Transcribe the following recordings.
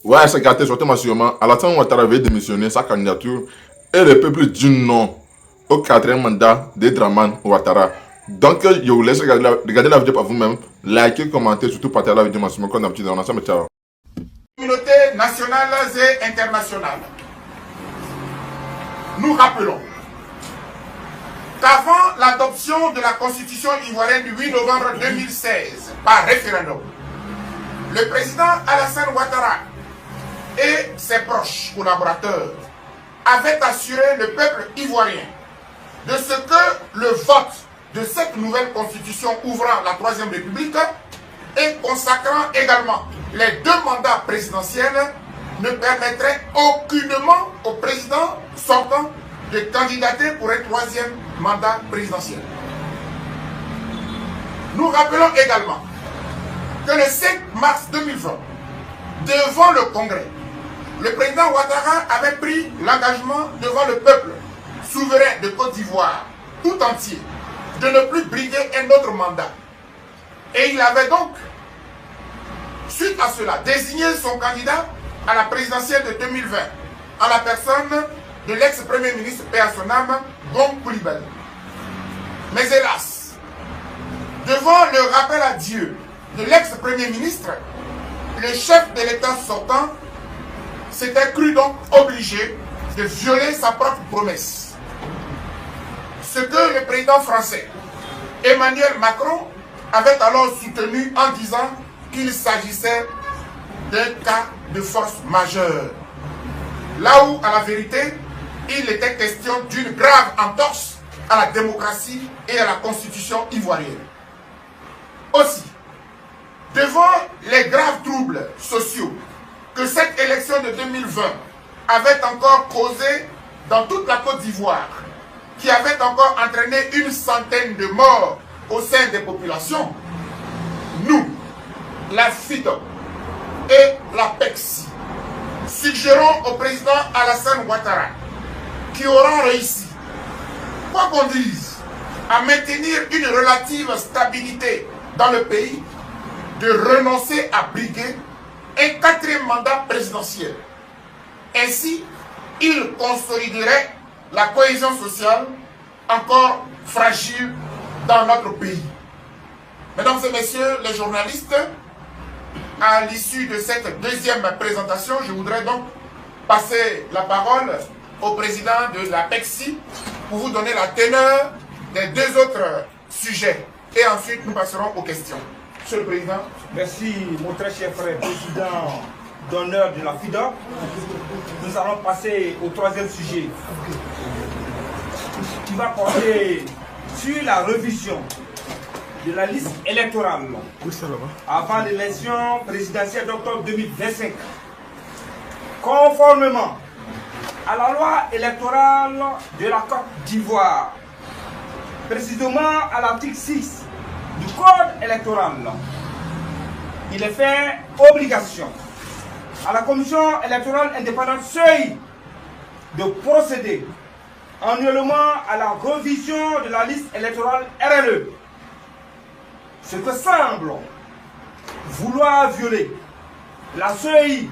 Ouais, c'est gâté, surtout sûrement. Alassane Ouattara avait démissionné sa candidature et le peuple dit non au quatrième mandat de Draman Ouattara. Donc, je vous laisse regarder la vidéo par vous-même, liker, commenter, surtout partager la vidéo maximum comme d'habitude. On ensemble, ciao. Communautés nationales et internationales, nous rappelons qu'avant l'adoption de la Constitution ivoirienne du 8 novembre 2016 par référendum, le président Alassane Ouattara et ses proches collaborateurs avaient assuré le peuple ivoirien de ce que le vote de cette nouvelle constitution ouvrant la Troisième République et consacrant également les 2 mandats présidentiels ne permettrait aucunement au président sortant de candidater pour un 3e mandat présidentiel. Nous rappelons également que le 5 mars 2020, devant le Congrès, le président Ouattara avait pris l'engagement devant le peuple souverain de Côte d'Ivoire tout entier de ne plus briguer un autre mandat. Et il avait donc, suite à cela, désigné son candidat à la présidentielle de 2020 en la personne de l'ex-premier ministre paix à son âme, Gon Coulibaly. Mais hélas, devant le rappel à Dieu de l'ex-premier ministre, le chef de l'État sortant s'était cru donc obligé de violer sa propre promesse. Ce que le président français Emmanuel Macron avait alors soutenu en disant qu'il s'agissait d'un cas de force majeure. Là où, à la vérité, il était question d'une grave entorse à la démocratie et à la constitution ivoirienne. Aussi, devant les graves troubles sociaux que cette élection de 2020 avait encore causé dans toute la Côte d'Ivoire, qui avait encore entraîné une centaine de morts au sein des populations, nous, la FIDO et la PEXI, suggérons au président Alassane Ouattara, qui aura réussi, quoi qu'on dise, à maintenir une relative stabilité dans le pays, de renoncer à briguer un 4e mandat présidentiel. Ainsi, il consoliderait la cohésion sociale encore fragile dans notre pays. Mesdames et messieurs les journalistes, à l'issue de cette 2e présentation, je voudrais donc passer la parole au président de la PEXI pour vous donner la teneur des 2 autres sujets. Et ensuite, nous passerons aux questions. Monsieur le Président. Merci, mon très cher frère, président d'honneur de la FIDA. Nous allons passer au 3e sujet, qui va porter sur la révision de la liste électorale avant l'élection présidentielle d'octobre 2025. Conformément à la loi électorale de la Côte d'Ivoire, précisément à l'article 6 du Code électoral, il est fait obligation à la Commission électorale indépendante CEI de procéder annuellement à la révision de la liste électorale RLE. Ce que semble vouloir violer la CEI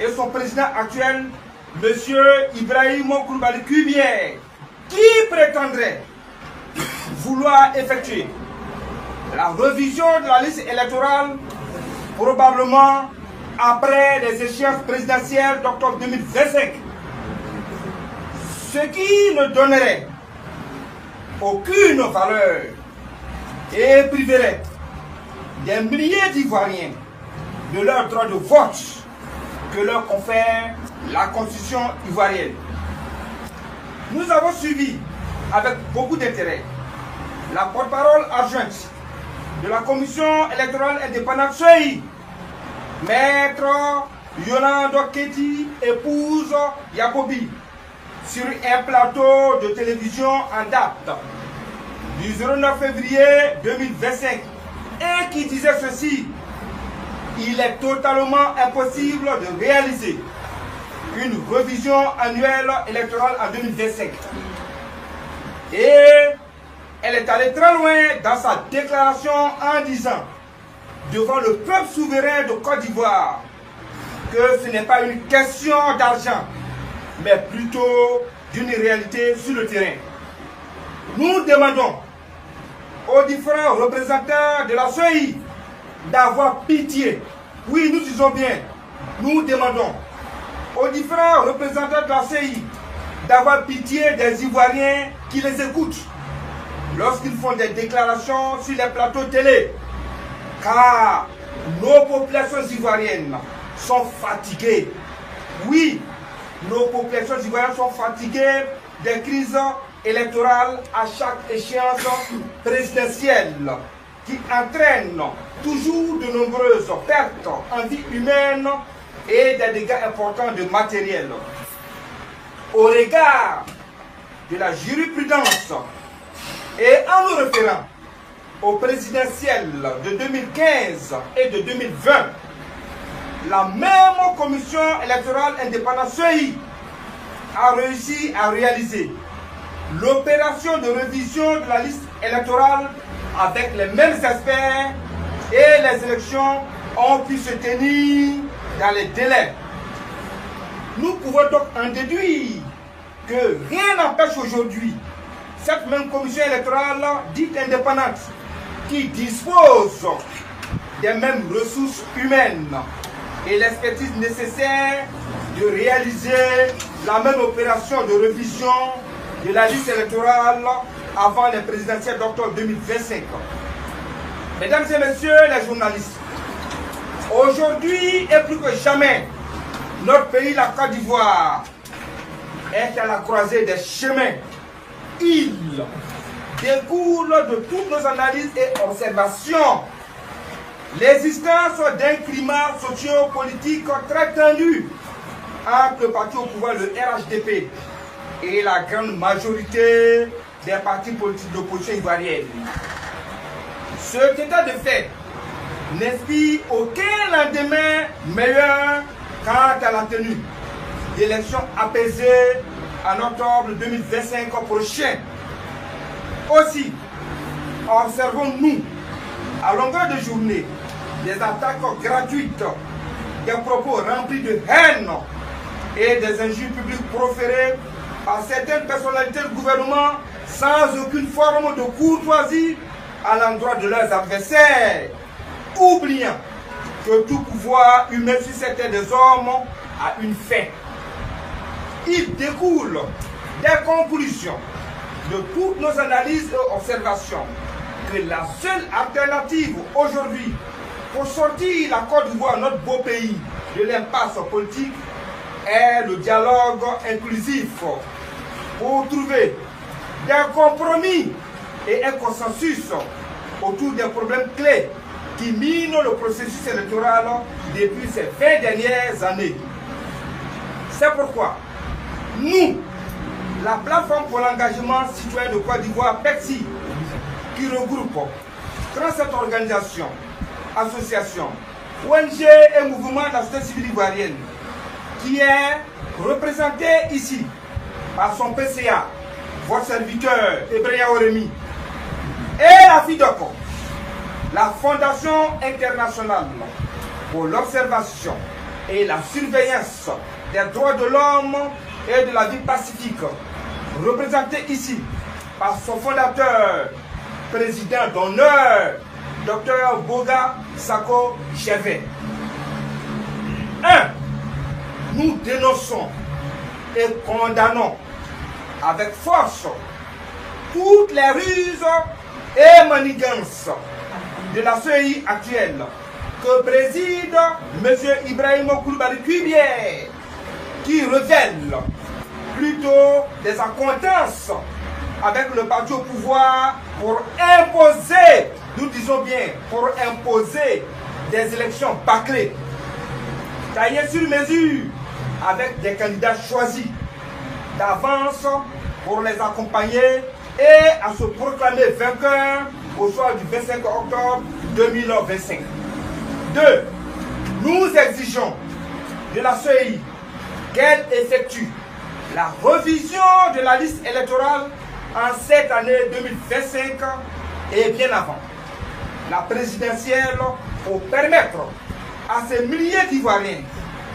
et son président actuel, M. Ibrahim Koulibaly Kubière, qui prétendrait vouloir effectuer la révision de la liste électorale probablement après les échéances présidentielles d'octobre 2025. Ce qui ne donnerait aucune valeur et priverait des milliers d'Ivoiriens de leur droit de vote que leur confère la Constitution ivoirienne. Nous avons suivi avec beaucoup d'intérêt la porte-parole adjointe de la Commission électorale indépendante CEI, Maître Yolande Keti, épouse Yacobi, sur un plateau de télévision en date du 09 février 2025, et qui disait ceci: il est totalement impossible de réaliser une révision annuelle électorale en 2025. Et elle est allée très loin dans sa déclaration en disant devant le peuple souverain de Côte d'Ivoire que ce n'est pas une question d'argent, mais plutôt d'une réalité sur le terrain. Nous demandons aux différents représentants de la CEI d'avoir pitié. Oui, nous disons bien, nous demandons aux différents représentants de la CEI d'avoir pitié des Ivoiriens qui les écoutent lorsqu'ils font des déclarations sur les plateaux télé. Car nos populations ivoiriennes sont fatiguées. Oui, nos populations ivoiriennes sont fatiguées des crises électorales à chaque échéance présidentielle qui entraînent toujours de nombreuses pertes en vie humaine et des dégâts importants de matériel. Au regard de la jurisprudence et en nous référant au présidentiel de 2015 et de 2020, la même commission électorale indépendante CEI a réussi à réaliser l'opération de révision de la liste électorale avec les mêmes experts et les élections ont pu se tenir dans les délais. Nous pouvons donc en déduire que rien n'empêche aujourd'hui cette même commission électorale dite indépendante qui dispose des mêmes ressources humaines et l'expertise nécessaire de réaliser la même opération de révision de la liste électorale avant les présidentielles d'octobre 2025. Mesdames et messieurs les journalistes, aujourd'hui et plus que jamais, notre pays, la Côte d'Ivoire, est à la croisée des chemins. Il découle de toutes nos analyses et observations l'existence d'un climat socio-politique très tendu entre le parti au pouvoir, le RHDP, et la grande majorité des partis politiques d'opposition ivoirienne. Cet état de fait n'inspire aucun lendemain meilleur quant à la tenue d'élections apaisées en octobre 2025 prochain. Aussi, observons-nous à longueur de journée des attaques gratuites, des propos remplis de haine et des injures publiques proférées par certaines personnalités du gouvernement sans aucune forme de courtoisie à l'endroit de leurs adversaires, oubliant que tout pouvoir humain sur cette terre des hommes a une fin. Il découle des conclusions de toutes nos analyses et observations que la seule alternative aujourd'hui pour sortir la Côte d'Ivoire, notre beau pays, de l'impasse politique est le dialogue inclusif pour trouver des compromis et un consensus autour des problèmes clés qui minent le processus électoral depuis ces 20 dernières années. C'est pourquoi nous, la plateforme pour l'engagement citoyen de Côte d'Ivoire, PECSI, qui regroupe 37 organisations, associations, ONG et mouvements de la société civile ivoirienne, qui est représenté ici par son PCA, votre serviteur Ebreya Oremi, et la FIDOCO, la Fondation internationale pour l'observation et la surveillance des droits de l'homme et de la vie pacifique, représenté ici par son fondateur, président d'honneur, Dr Boga Sako Chevet. 1. Nous dénonçons et condamnons avec force toutes les ruses et manigances de la CEI actuelle que préside M. Ibrahim Koulibaly Kuibier, qui révèle plutôt des accointances avec le parti au pouvoir pour imposer, nous disons bien, pour imposer des élections bâclées, taillées sur mesure avec des candidats choisis d'avance pour les accompagner et à se proclamer vainqueurs au soir du 25 octobre 2025. 2. Nous exigeons de la CEI qu'elle effectue la révision de la liste électorale en cette année 2025 et bien avant la présidentielle pour permettre à ces milliers d'Ivoiriens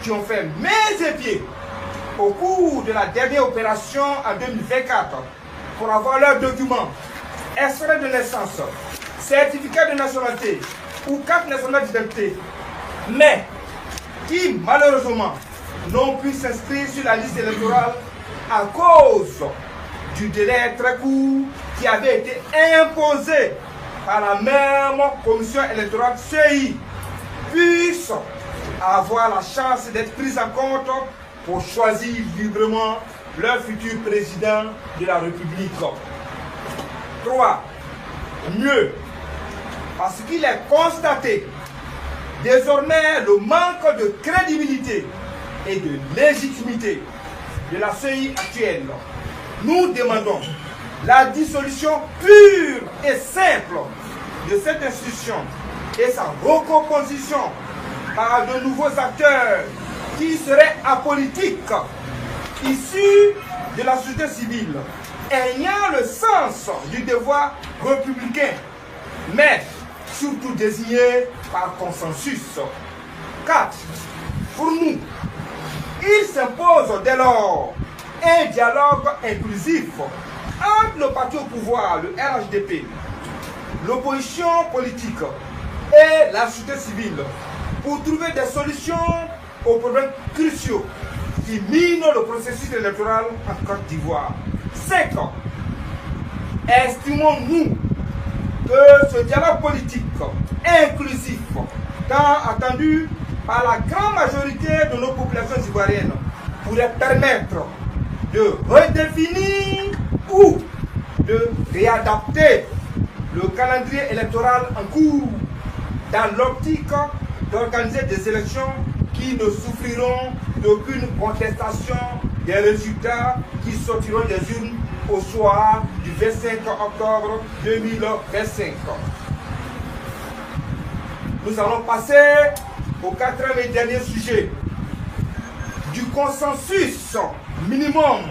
qui ont fait mains et pieds au cours de la dernière opération en 2024 pour avoir leurs documents, extrait de naissance, certificat de nationalité ou carte nationale d'identité, mais qui malheureusement n'ont pu s'inscrire sur la liste électorale à cause du délai très court qui avait été imposé par la même commission électorale CEI, puissent avoir la chance d'être pris en compte pour choisir librement leur futur président de la République. 3. Mieux, parce qu'il est constaté désormais le manque de crédibilité et de légitimité de la CEI actuelle. Nous demandons la dissolution pure et simple de cette institution et sa recomposition par de nouveaux acteurs qui seraient apolitiques, issus de la société civile, ayant le sens du devoir républicain, mais surtout désignés par consensus. 4. Pour nous, il s'impose dès lors un dialogue inclusif entre le parti au pouvoir, le RHDP, l'opposition politique et la société civile pour trouver des solutions aux problèmes cruciaux qui minent le processus électoral en Côte d'Ivoire. 5. Estimons-nous que ce dialogue politique inclusif, tant attendu par la grande majorité de nos populations ivoiriennes, pourrait permettre de redéfinir ou de réadapter le calendrier électoral en cours dans l'optique d'organiser des élections qui ne souffriront d'aucune contestation des résultats qui sortiront des urnes au soir du 25 octobre 2025. Nous allons passer au quatrième et dernier sujet du consensus minimum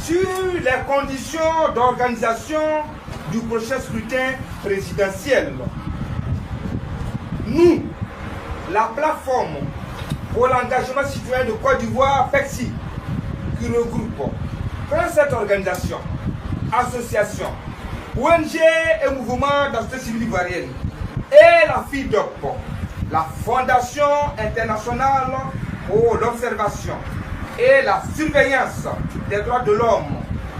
sur les conditions d'organisation du prochain scrutin présidentiel. Nous, la plateforme pour l'engagement citoyen de Côte d'Ivoire, PECSI, qui regroupe 37 organisations, associations, ONG et mouvements de la société civile ivoirienne, et la FIDOP, la Fondation internationale pour l'observation et la surveillance des droits de l'homme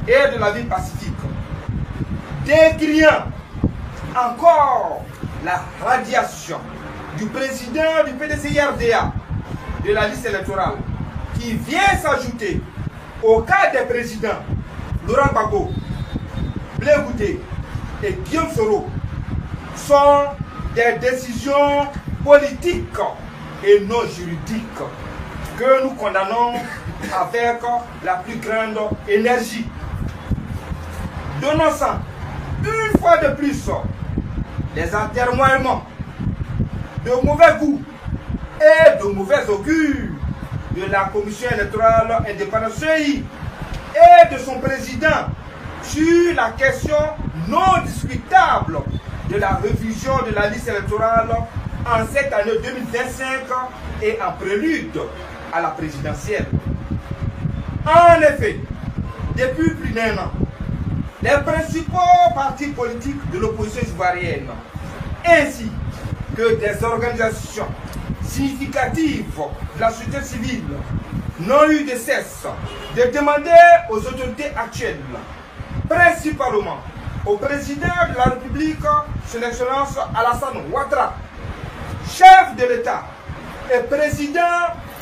et de la vie pacifique, décriant encore la radiation du président du PDCI-RDA de la liste électorale qui vient s'ajouter au cas des présidents Laurent Gbagbo, Blé Goudé et Guillaume Soro, sont des décisions politiques et non juridiques que nous condamnons avec la plus grande énergie. Dénonçant une fois de plus les atermoiements de mauvais goût et de mauvais augure de la Commission électorale indépendante CEI et de son président sur la question non discutable de la révision de la liste électorale en cette année 2025 et en prélude à la présidentielle. En effet, depuis plus d'un an, les principaux partis politiques de l'opposition ivoirienne, ainsi que des organisations significatives de la société civile, n'ont eu de cesse de demander aux autorités actuelles, principalement au président de la République, son Excellence Alassane Ouattara, chef de l'État et président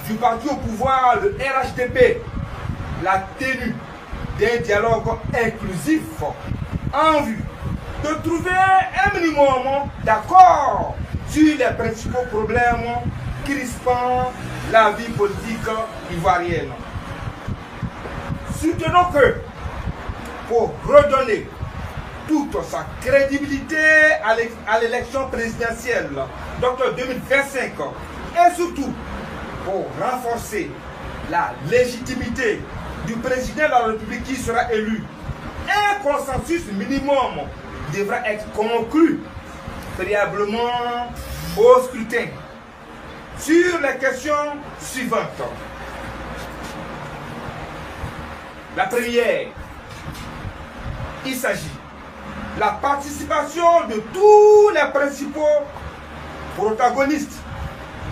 du parti au pouvoir, le RHDP, la tenue d'un dialogue inclusif en vue de trouver un minimum d'accord sur les principaux problèmes crispant la vie politique ivoirienne. Soutenons que pour redonner toute sa crédibilité à l'élection présidentielle d'octobre 2025 et surtout pour renforcer la légitimité du président de la République qui sera élu, un consensus minimum devra être conclu préalablement au scrutin. sur les questions suivantes. La première, il s'agit de la participation de tous les principaux protagonistes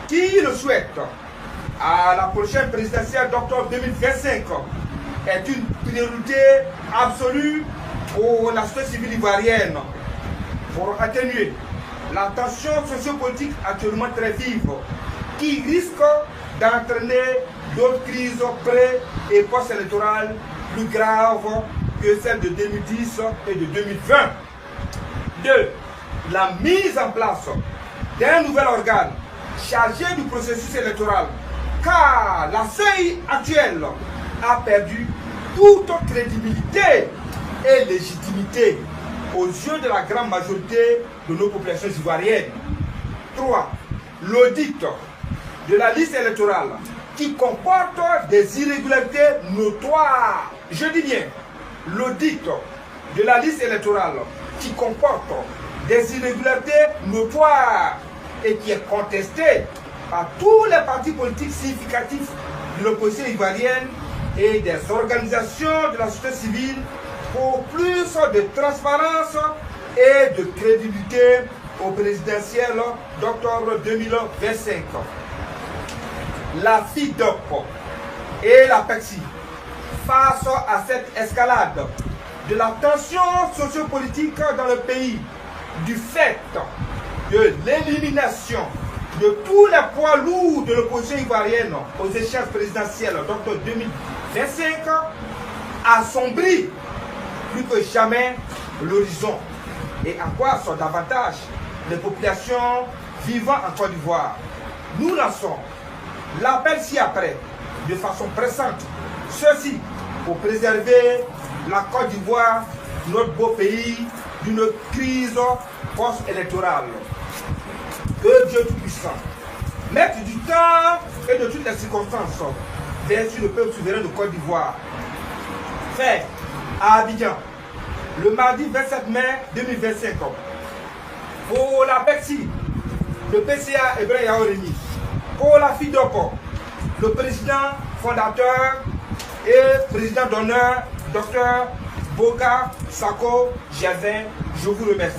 qui le souhaitent à la prochaine présidentielle d'octobre 2025 est une priorité absolue pour la société civile ivoirienne pour atténuer la tension sociopolitique actuellement très vive qui risque d'entraîner d'autres crises pré- et post-électorales plus graves que celles de 2010 et de 2020. 2. La mise en place d'un nouvel organe chargé du processus électoral, car la CEI actuelle a perdu toute crédibilité et légitimité aux yeux de la grande majorité de nos populations ivoiriennes. 3. L'audit de la liste électorale qui comporte des irrégularités notoires. Je dis bien, l'audit de la liste électorale qui comporte des irrégularités notoires et qui est contesté par tous les partis politiques significatifs de l'opposition ivoirienne et des organisations de la société civile pour plus de transparence et de crédibilité au présidentiel d'octobre 2025. La FIDOP et la PEXI, face à cette escalade de la tension sociopolitique dans le pays, du fait de l'élimination de tous les poids lourds de l'opposition ivoirienne aux échéances présidentielles d'octobre 2025, assombrit plus que jamais l'horizon et accroît davantage les populations vivant en Côte d'Ivoire. Nous lançons l'appel ci-après de façon pressante, ceci pour préserver la Côte d'Ivoire, notre beau pays, d'une crise post-électorale. Que Dieu Tout-Puissant mette du temps et de toutes les circonstances vers sur le peuple souverain de Côte d'Ivoire. Fait à Abidjan, le mardi 27 mai 2025, pour la PEXI, le PCA Ibrahim Yaouremi, pour la FIDOP, le président fondateur et président d'honneur, Dr Boka Sako Gervin, je vous remercie.